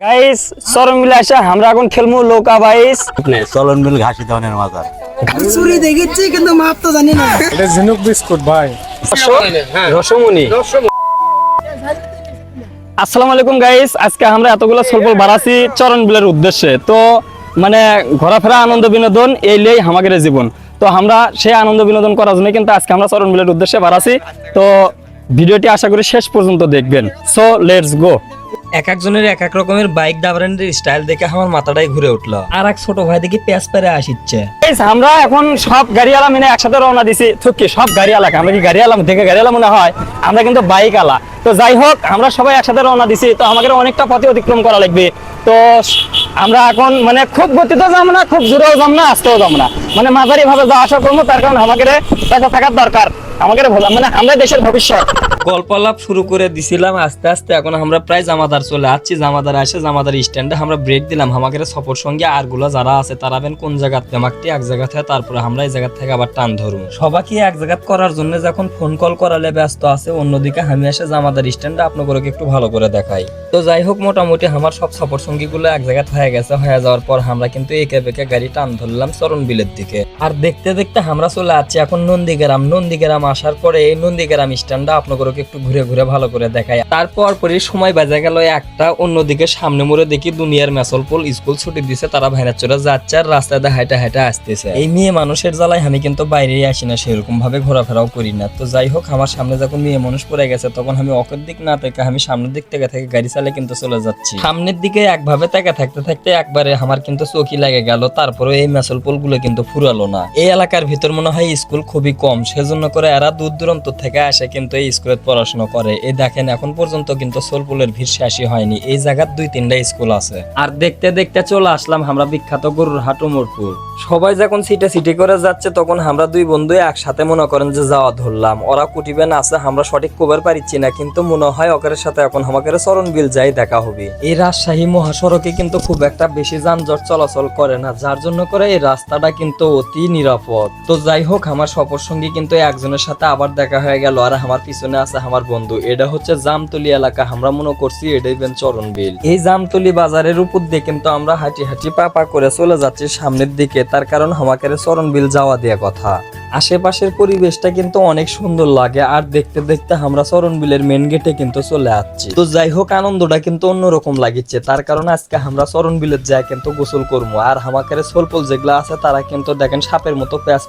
Guys চরণ মিলে আসে আমরা এখন খেলমু লৌকা বাইস চলন মিল ঘাসি ধরনের মাথা চুরি দেখেছি কিন্তু মাপ তো জানি না। এটা ঝিনুক বিস্কুট ভাই। রসমুনি। আসসালামু আলাইকুম গাইস, আজকে আমরা এতগুলো সলপল বাড়াছি চরণ বিলের উদ্দেশ্যে। তো মানে ঘোরাফেরা আনন্দ বিনোদন এইলেই আমাদের জীবন। তো আমরা সেই আনন্দ বিনোদন করার জন্য কিন্তু আজকে আমরা চরণ বিলের উদ্দেশ্যে বাড়াছি। তো ভিডিওটি আশা করি শেষ পর্যন্ত দেখবেন। So let's go. এক একজনের এক এক রকমের বাইক দাবরানের স্টাইল দেখে আমার মাথাটাই ঘুরে উঠলো। আর এক ছোট ভাই দেখি পেঁচ পেরে আসিচ্ছে। Guys, আমরা এখন সব গাড়িওয়ালা মিলে একসাথে রওনা দিছি। কি সব গাড়িওয়ালা, আমরা কি গাড়িওয়ালা দেখে গাড়িওয়ালা মনে হয়, আমরা কিন্তু বাইক আলা। তো যাই হোক, আমরা সবাই একসাথে রওনা দিছি। তো আমাদের অনেকটা পথে অতিক্রম করা লাগবে। তো আমরা এখন মানে খুব গতিতে যাব না, খুব জোরেও যাব না, আস্তেও যাব না, মানে মাঝারি ভাবে যা আশা করবো। তার কারণ আমাদের টাকা থাকার দরকার, আমাদের মানে আমরা দেশের ভবিষ্যৎ। গল্প আলাপ শুরু করে দিছিলাম আস্তে আস্তে। এখন আমরা প্রায় জামাদার চলে আসছি। জামাদার আসে জামাদার স্ট্যান্ডে আমরা ব্রেক দিলাম। আমাদের সফর সঙ্গে আর গুলো যারা আছে তারা বেন কোন জায়গা দেমাকটি এক জায়গা থেকে, তারপরে আমরা এই জায়গা থেকে আবার টান ধরবো। সবাইকে এক জায়গা করার জন্য যখন ফোন কল করালে ব্যস্ত আছে, অন্যদিকে আমি এসে জামাদার স্ট্যান্ডে আপনাদেরকে একটু ভালো করে দেখাই। তো যাই হোক, মোটামুটি আমার সব সফর সঙ্গী গুলো এক জায়গা হয়ে গেছে। হয়ে যাওয়ার পর আমরা কিন্তু একে বেঁকে গাড়ি টান ধরলাম চরণ বিলের দিকে। আর দেখতে দেখতে আমরা চলে আসছি এখন নন্দীগ্রাম। নন্দীগ্রাম আসার পরে এই নন্দীগ্রাম স্ট্যান্ডটা আপনাদেরকে একটু ঘুরে ঘুরে ভালো করে দেখাই। তারপর পরে সময় বাজে গেল একটা। অন্যদিকে সামনে মোড়ে দেখি দুনিয়ার মেসলপোল স্কুল ছুটি দিছে, তারা ভাইনার চড়ে যাচ্ছে আর রাস্তায় হাইটা হাইটা আসতেছে। এই মেয়ে মানুষের জ্বালায় আমি কিন্তু বাইরেই আসি না, সেরকম ভাবে ঘোরাফেরাও করি না। তো যাই হোক, আমার সামনে যখন মেয়ে মানুষ পড়ে গেছে তখন আমি অকের দিক না থেকে আমি সামনের দিক থেকে গাড়ি চালিয়ে কিন্তু চলে যাচ্ছি। সামনের দিকে একভাবে তাকে থাকতে থাকতে একবারে আমার কিন্তু চোখই লাগে গেল। তারপরে এই মেসলপোল গুলো কিন্তু ফুরালো না। এই এলাকার ভিতর মনে হয় স্কুল খুবই কম, সেজন্য করে এরা দূর দূরান্ত থেকে আসে কিন্তু এই স্কুলে পড়াশোনা করে। এই দেখেন এখন পর্যন্ত কিন্তু সোলপুলের ভিড় শেষই হয়নি। এই জায়গার 2-3টা স্কুল আছে। আর দেখতে দেখতে চলে আসলাম আমরা বিখ্যাত গরুর হাট উমরপুর। সবাই যখন সিটি করে যাচ্ছে তখন আমরা দুই বন্ধু একসাথে মনে করেন যে যাওয়া ধরলাম। ওরা কুটিবেন আছে, আমরা সঠিক কবার পারিচ্ছি না, কিন্তু মনে হয় ওকের সাথে এখন আমাদের চরণ বিল যাই দেখা হবে। এই রাজশাহী মহাসড়কে কিন্তু খুব একটা বেশি যানজট চলাচল করে না, যার জন্য করে এই রাস্তাটা কিন্তু অতি নিরাপদ। তো যাই হোক, আমার সফর সঙ্গী কিন্তু একজনের সাথে আবার দেখা হয়ে গেল। আর আমার পিছনে আছে আমার বন্ধু। এটা হচ্ছে জামতলি এলাকা, আমরা মনে করছি এটাই বেন চরণ বিল। এই জামতলি বাজারের উপর দিয়ে কিন্তু আমরা হাঁটি হাঁটি পা করে চলে যাচ্ছি সামনের দিকে। তার কারণ আমাদের চরণ বিল যাওয়া দেওয়া কথা। আশেপাশের পরিবেশটা কিন্তু অনেক সুন্দর লাগে। আর দেখতে দেখতে আমরা চরণ বিলের মেন গেটে কিন্তু চলে আসছি। তো যাই হোক, আনন্দটা কিন্তু অন্যরকম লাগিচ্ছে। তার কারণ আজকে আমরা চরণ বিলের যাই কিন্তু গোসল করবো। আর আমাদের সোলপল যেগুলো আছে তারা কিন্তু দেখেন সাপের মতো প্যাচ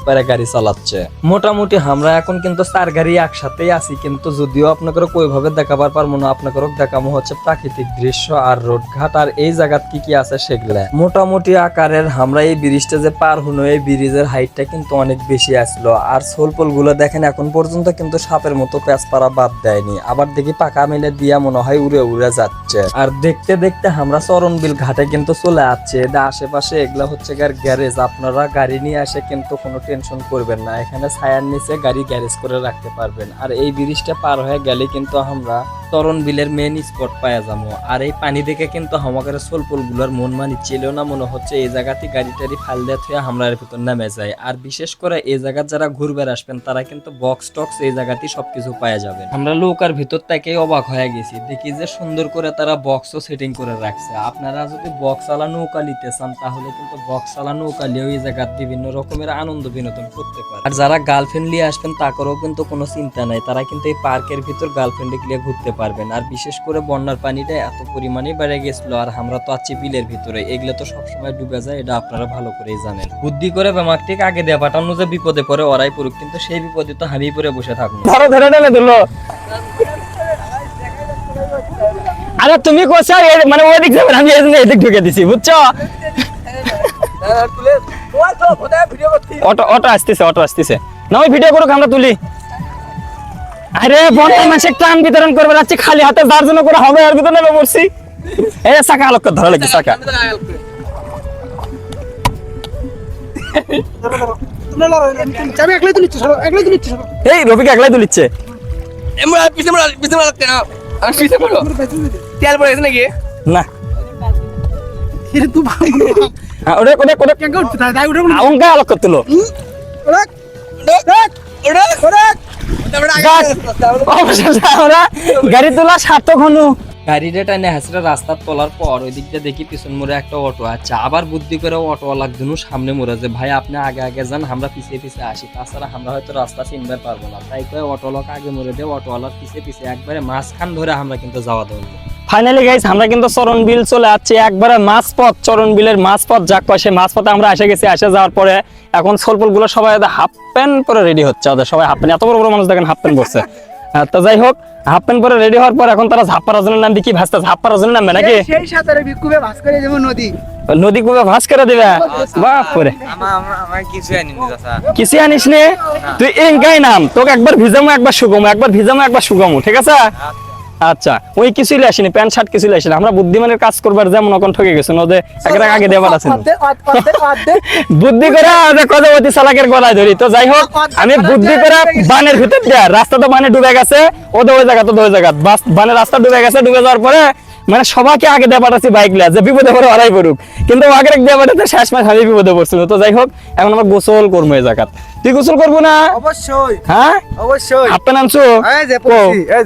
পেরে গাড়ি চালাচ্ছে। মোটামুটি আমরা এখন কিন্তু 4 গাড়ি একসাথেই আছি, কিন্তু যদিও আপনাদের ওইভাবে দেখাবার পারবো না। আপনাদের দেখাবো হচ্ছে প্রাকৃতিক দৃশ্য আর রোড ঘাট আর এই জায়গা কি আছে সেগুলা। মোটামুটি আকারের আমরা এই ব্রিজটা যে পার হলো, এই ব্রিজের হাইটটা কিন্তু অনেক বেশি আসলো। আর সোলপল গুলো দেখেন এখন পর্যন্ত কিন্তু সাপের মতো প্যাচ পাড়া বাদ দেয়নি। আবার দেখি পাকা মেলে দিয়া মনে হয় উড়ে উড়ে যাচ্ছে। আর দেখতে দেখতে আমরা চরণবিল ঘাটে কিন্তু চলে আসছে। আশেপাশে এগুলা হচ্ছে গ্যারেজ। আপনারা গাড়ি নিয়ে আসে কিন্তু কোনো টেনশন করবেন না, এখানে ছায়ার নিচে গাড়ি গ্যারেজ করে রাখতে পারবেন। আর এই ব্রিজটা পার হয়ে গেলে কিন্তু আমরা চরণ বিলের মেন স্পট পাওয়া যাবো। আর এই পানি দেখে কিন্তু আমাদের সোলপল গুলোর মন মানিচ্ছিল না, মনে হচ্ছে এই জায়গাতে গাড়ি টাড়ি ফাল দিয়ে থুয়ে আমরা এর ভিতর নামে যাই। আর বিশেষ করে এই জায়গা যারা ঘুরবে আসবেন তারা কিন্তু বক্স টক্স এই জায়গাতেই সবকিছু পাওয়া যাবে। আমরা নৌকার ভিতর থেকে অবাক হয়ে গেছি, দেখি যে সুন্দর করে তারা বক্সও সেটিং করে রাখছে। আপনারা যদি বক্স আলা নৌকা নিতে চান তাহলে কিন্তু বক্স আলা নৌকা নিয়েও এই জায়গার বিভিন্ন রকমের আনন্দ বিনোদন করতে পারে। আর যারা গার্লফ্রেন্ড নিয়ে আসবেন তাদেরও কিন্তু কোনো চিন্তা নাই, তারা কিন্তু এই পার্কের ভিতর গার্লফ্রেন্ড নিয়ে ঘুরতে পারবেন। আর বিশেষ করে বন্যার পানিটা এত পরিমাণে বেড়ে গেছিল, আর আমরা তো আছি বিলের ভিতরে, এগুলো তো সবসময় ডুবে যায়, এটা আপনারা ভালো করেই জানেন। বুদ্ধি করে বেমাকটিক আগে দিয়ে পাঠানো যে বিপদে পড়ে ওরাই পড়ুক, কিন্তু সেই বিপদে তো হাবি পরে বসে থাকবো। ধরো ধরে টেনে দিলো। আরে তুমি কোসা মানে ওদিক যাবে, আমি এদিক ঢুকে দিছি, বুঝছো? অটো আসতেছে না, ওই ভিডিও করুক, আমরা তুলি। আরে বন্যায় মানুষ ত্রাণ বিতরণ করবে যাচ্ছে খালি হাতে, যার জন্য করে হবে এর ভিতরে নেমে পড়ছি। এই চাকা আলোক ধরা লাগছে, চাকা এই রফিক একলাই তুলিচ্ছে। না আলোক করতেলো গাড়ি তোলা সার্থক হনু। গাড়িটা টাইনে হাসিরা রাস্তা তোলার পর ওই দিক দিয়ে দেখি পিছন মোড়ে একটা অটো আছে, আবার বুদ্ধি করে অটোওয়ালা দুনু সামনে মোড়ে যে ভাই আপনি আগে আগে যান, আমরা পিছিয়ে পিছিয়ে আসি, তাছাড়া আমরা হয়তো রাস্তা চিনতে পারবো না। তাই করে অটোওয়ালাকে আগে মোড়ে দিয়ে অটোওয়ালার পিছিয়ে পিছিয়ে একবারে মাঝখান ধরে আমরা কিন্তু যাওয়া ধরবো। ফাইনালি গাইস আমরা কিন্তু চরণ বিল চলে যাচ্ছি, একবারে মাঝপথ, চরণ বিলের মাঝপথ যাক কয় সেই মাঝপথে আমরা এসে গেছি। এসে যাওয়ার পরে এখন সোলপুল গুলো সবাই হাফ প্যান্ট পরে রেডি হচ্ছে, ওদের সবাই হাফ প্যান্ট, এত বড় বড় মানুষ দেখেন হাফ প্যান্ট পরছে। তো যাই হোক, হাফ প্যান্ট পরে রেডি হওয়ার পর এখন তারা ঝাপ্পা রাজনের নাম কি ভাসতে, ঝাপ্পা রাজনের নামবে নাকি সেই সাথে বিক্ষোভে ভাস করে যেমন নদী নদী কুবে ভাস করে দিবে। বাপ করে কিছু আনিস নে তুই, এঙ্কাই নাম তোকে একবার ভিজামো একবার শুকামো, একবার ভিজামো একবার শুকামো, ঠিক আছে? আচ্ছা ওই কিছুই আসেনি, প্যান্ট শার্ট কিছুই আসেনি, আমরা বুদ্ধিমানের কাজ করবার যেমন এখন ঠকে গেছে ওদের একটা আগে দেবার আছে বুদ্ধি করে কদবতী চালাকের গলায় ধরি। তো যাই হোক, আমি বুদ্ধি করে বানের ভিতর দিয়া, রাস্তা তো বানে ডুবে গেছে, ওদের ওই জায়গা তো ওই জায়গা, বানের রাস্তা ডুবে গেছে, ডুবে যাওয়ার পরে মানে সবাইকে আগে দেওয়া পাঠাচ্ছি বাইক লিয়া যে বিপদে পড়ে হারাই পড়ুক, কিন্তু আগে দেওয়া পাঠাতে শেষ মাস আমি বিপদে পড়ছিল। তো যাই হোক, এখন আমরা গোসল করবো এই জায়গা। তুই গোসল করবো না? অবশ্যই হ্যাঁ অবশ্যই। আপনি নামছো এই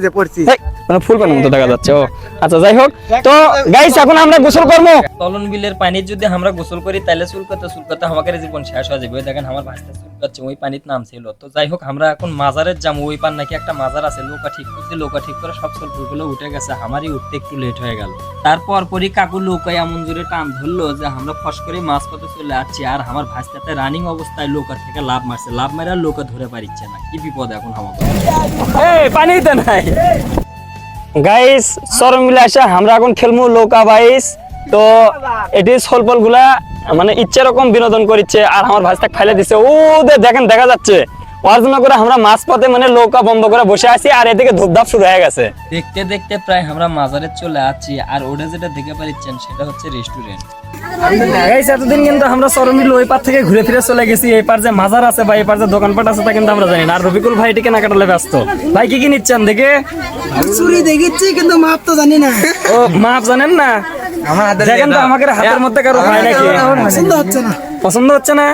যে পড়ছি মানে ফুল পানির মতো দেখা যাচ্ছে। ও আচ্ছা যাই হোক, তো গাইস এখন আমরা গোসল করবো। চলন বিলের পানি যদি আমরা গোসল করি তাহলে চুলকাতে আমাদের জীবন শেষ হয়ে যাবে। ওই দেখেন আমার ভাইস্তা চুলকাচ্ছে, ওই পানির নাম ছিল। তো যাই হোক, আমরা এখন মাজারের যাবো, ওই পার নাকি একটা মাজার আছে, লোকা ঠিক করছে, লোকা ঠিক করে সব চুলগুলো উঠে গেছে, আমারই উঠতে একটু লেট হয়ে গেল। তারপর পরই কাকু লোকায় এমন জোরে টান ধরলো যে আমরা ফস করে মাছ পথে চলে আসছি, আর আমার ভাইস্তাতে রানিং অবস্থায় লোকার থেকে লাভ মারছে, লাভ মারে আর লোকা ধরে পারিচ্ছে না। কি বিপদ এখন আমাদের, এই পানিতে নাই গাইস। চরম মিলে আসে আমরা এখন খেলমু লোকা বাইস। তো এটি সলপল গুলা মানে ইচ্ছে রকম বিনোদন করছে, আর আমার ভাইস্তাক ফাইলে দিছে, ও দেখেন দেখা যাচ্ছে। ওর জন্য করে আমরা মাছ পথে মানে নৌকা বন্ধ করে বসে আছি, আর এদিকে ধূপধাপ শুরু হয়ে গেছে। দেখতে দেখতে প্রায় আমরা মাজারে চলে আসছি, আর ওটা যেটা দেখে পাচ্ছেন সেটা হচ্ছে রেস্টুরেন্ট। এতদিন কিন্তু আমরা চরমিল ওই পার থেকে ঘুরে ফিরে চলে গেছি, এই পার যে মাজার আছে বা এই পার যে দোকানপাট আছে তা কিন্তু আমরা জানি না। আর রবিকুল ভাই টিকে কেনাকাটালে ব্যস্ত। ভাই কি কি নিচ্ছেন দেখে? চুরি দেখেছি কিন্তু মাপ তো জানি না। ও মাপ জানেন না? দেখেন তো আমাদের হাতের মধ্যে কারো হয় নাকি? পছন্দ হচ্ছে না, পছন্দ হচ্ছে না?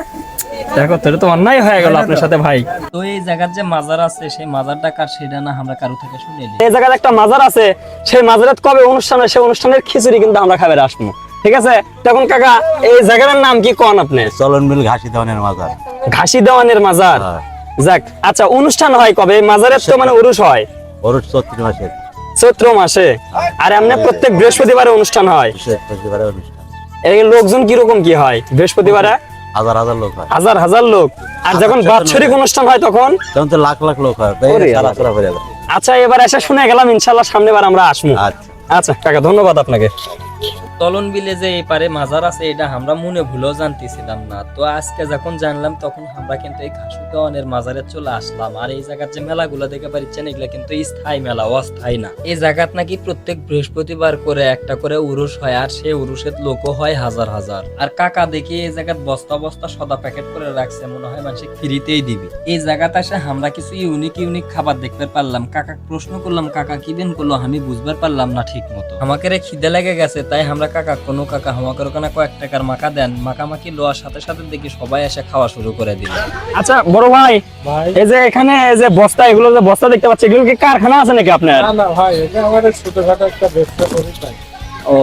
দেখো তোর তো অন্যায় হয়ে গেল আপনার সাথে ভাই। তো এই জায়গার যে মাজার আছে সেই মাজারটা কার সেটা না আমরা কারো থেকে শুনে নিই। এই জায়গায় একটা মাজার আছে, সেই মাজারে কবে অনুষ্ঠান হয়, সেই অনুষ্ঠানের খিচুড়ি কিন্তু আমরা খাবে আসবো, ঠিক আছে? তখন কাকা এই জায়গার নাম কি কোন আপনি? চলন বিল ঘাসি দেওয়ানের মাজার। ঘাসি দেওয়ানের মাজার। যাক, আচ্ছা অনুষ্ঠান হয় কবে মাজারের? তো মানে উরুস হয় ওর 34 মাসের চৈত্র মাসে, আর এমনি প্রত্যেক বৃহস্পতিবারে অনুষ্ঠান হয়। বৃহস্পতিবারে অনুষ্ঠান। এর লোকজন কিরকম কি হয় বৃহস্পতিবারে? হাজার হাজার লোক হয়। হাজার হাজার লোক। আর যখন বাৎসরিক অনুষ্ঠান হয় তখন তখন তো লাখ লাখ লোক হয়। চলাচলা করে যাবে। আচ্ছা এবার এসে শুনে গেলাম, ইনশাল্লাহ সামনে বার আমরা আসবো। আচ্ছা আচ্ছা কাকা ধন্যবাদ আপনাকে। চলন বিলে যে এই পারে মাজার আছে এটা আমরা মনে ভুলেও জানতেছিলাম না। তো আজকে যখন জানলাম তখন আমরা কিন্তু এই ঘাসু দেওয়ানের মাজারে চলে আসলাম। আর এই জায়গার যে মেলাগুলো দেখে পাচ্ছেন এগুলা কিন্তু স্থায়ী মেলা, অস্থায়ী না। এই জায়গাত নাকি প্রত্যেক বৃহস্পতিবার করে একটা করে উরুস হয়, আর সেই উরুসের লোকও হয় হাজার হাজার। আর কাকা দেখি এই জায়গাত বস্তা বস্তা সদা প্যাকেট করে রাখছে, মনে হয় মানুষ ফ্রিতেই দিবি। এই জায়গাতে এসে আমরা কিছু ইউনিক খাবার দেখতে পারলাম। কাকা প্রশ্ন করলাম, কাকা কি বেন করলো? আমি বুঝবার পারলাম না ঠিক মতো। আমাকে খিদে লেগে গেছে, তাই আমরা কাকা আমাকে ওখানে কয়েক টাকার মাকা দেন। মাখামাখি লোয়ার সাথে সাথে দেখি সবাই এসে খাওয়া শুরু করে দিল। আচ্ছা বড় ভাই, এই যে এখানে যে বস্তা, এগুলো যে বস্তা দেখতে পাচ্ছি, এগুলো কি কারখানা আছে নাকি আপনার? না ভাই, এটা আমাদের ছোটখাটো একটা ব্যবসা করি তাই। ও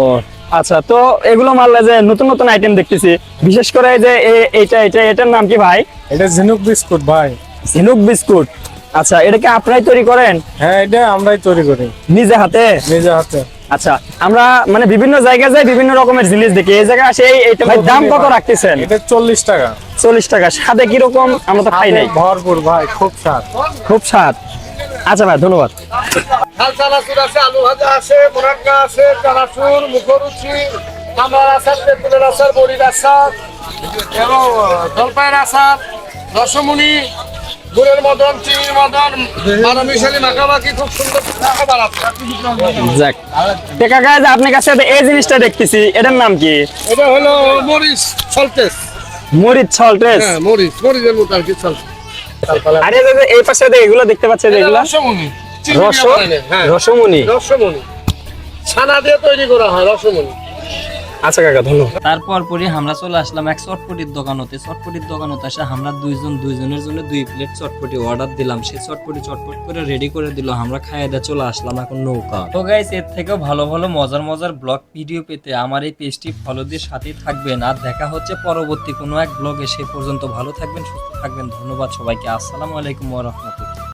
আচ্ছা, তো এগুলো মারলে যে নতুন নতুন আইটেম দেখতেছি, বিশেষ করে এই যে এটার নাম কি ভাই? এটা ঝিনুক বিস্কুট ভাই। ঝিনুক বিস্কুট। আচ্ছা এটা কি আপনারাই তৈরি করেন? হ্যাঁ, এটা আমরাই তৈরি করি নিজে হাতে? নিজে হাতে। আচ্ছা, আমরা মানে বিভিন্ন জায়গায় যাই, বিভিন্ন রকমের জিনিস দেখি, এই জায়গায় আসে এইটা ভাই দাম কত রাখতেছেন? এটা 40 টাকা। 40 টাকা। স্বাদে কি রকম? আমরা তো খাই নাই। ভরপুর ভাই, খুব স্বাদ। খুব স্বাদ। আচ্ছা ভাই ধন্যবাদ। ঝাল চানাচুর আছে, আলু ভাজা আছে, মোরাক্কা আছে, চানাচুর, মুখরুচি, আমার আচার, তেঁতুলের আচার, বড়ির আচার এবং জলপাইয়ের আচার, রসমুনি, গুড়ের মদন, চিনির মদন, বারোমিশালি মাখামাখি, খুব সুন্দর খাবার আছে। যাক, তো কাকা যে আপনার কাছে এই জিনিসটা দেখতেছি, এটার নাম কি? এটা হলো মরিচ সল্টেস। মরিচ সল্টেস? হ্যাঁ, মরিচের মতো আর কি সল্টেস। আর এই পাশে এগুলো দেখতে পাচ্ছেন, এগুলো রসমুনি। রসমুনি। রসমুনি ছানা দিয়ে তৈরি করা হয় রসমুনি। আচ্ছা কাকা ধন্যবাদ। তারপর পরে আমরা চলে আসলাম এক চটপটির দোকানতে। চটপটির দোকানতে এসে আমরা দুইজনের জন্য 2 প্লেট চটপটি অর্ডার দিলাম। সেই চটপটি চটপট করে রেডি করে দিল। আমরা খাইয়ে দিয়ে চলে আসলাম এখন নৌকা। তো গাইস, এর থেকেও ভালো ভালো মজার ব্লগ ভিডিও পেতে আমার এই পেজটি ফলো দিয়ে সাথেই থাকবেন। আর দেখা হচ্ছে পরবর্তী কোনো এক ব্লগে। সেই পর্যন্ত ভালো থাকবেন, সুস্থ থাকবেন। ধন্যবাদ সবাইকে। আসসালামু আলাইকুম ওয়া রাহমাতুল্লাহ।